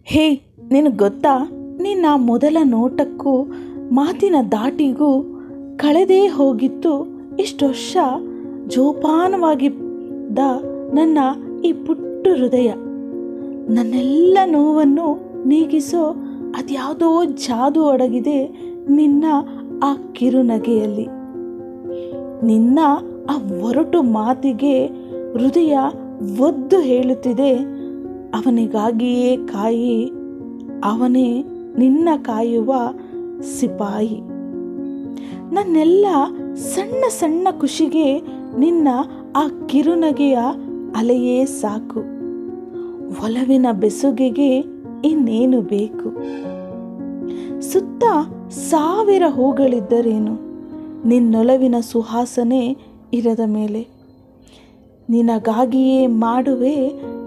ಹೇ, ನಿನಗೆ ಗೊತ್ತಾ, ನಿನ್ನ ಮೊದಲ ನೋಟಕ್ಕೂ ಮಾತಿನ ದಾಟಿಗೂ ಕಳೆದೇ ಹೋಗಿತ್ತು ಇಷ್ಟು ವರ್ಷ ಜೋಪಾನವಾಗಿದ್ದ ನನ್ನ ಈ ಪುಟ್ಟ ಹೃದಯ. ನನ್ನೆಲ್ಲ ನೋವನ್ನು ನೀಗಿಸೋ ಅದ್ಯಾವುದೋ ಜಾದು ಅಡಗಿದೆ ನಿನ್ನ ಆ ಕಿರುನಗೆಯಲ್ಲಿ. ನಿನ್ನ ಆ ಒರಟು ಮಾತಿಗೆ ಹೃದಯ ಒದ್ದು ಹೇಳುತ್ತಿದೆ, ಅವನಿಗಾಗಿಯೇ ಕಾಯಿ, ಅವನೇ ನಿನ್ನ ಕಾಯುವ ಸಿಪಾಯಿ. ನನ್ನೆಲ್ಲ ಸಣ್ಣ ಸಣ್ಣ ಖುಷಿಗೆ ನಿನ್ನ ಆ ಕಿರುನಗೆಯ ಅಲೆಯೇ ಸಾಕು. ಒಲವಿನ ಬೆಸುಗೆಗೆ ಇನ್ನೇನು ಬೇಕು? ಸುತ್ತ 1000 ಹೂಗಳಿದ್ದರೇನು ನಿನ್ನೊಲವಿನ ಸುವಾಸನೆ ಇರದ ಮೇಲೆ? ನಿನಗಾಗಿಯೇ ಮಾಡುವೆ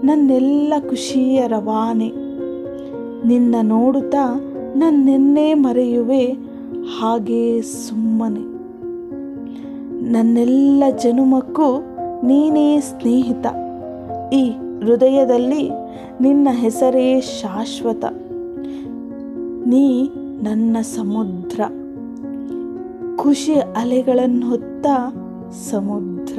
ನನ್ನೆಲ್ಲ ಖುಷಿಯ ರವಾನೆ. ನಿನ್ನ ನೋಡುತ್ತಾ ನನ್ನೆನ್ನೇ ಮರೆಯುವೆ ಹಾಗೇ ಸುಮ್ಮನೆ. ನನ್ನೆಲ್ಲ ಜನುಮಕ್ಕೂ ನೀನೇ ಸ್ನೇಹಿತ. ಈ ಹೃದಯದಲ್ಲಿ ನಿನ್ನ ಹೆಸರೇ ಶಾಶ್ವತ. ನೀ ನನ್ನ ಸಮುದ್ರ, ಖುಷಿ ಅಲೆಗಳನ್ನು ಹೊತ್ತ ಸಮುದ್ರ.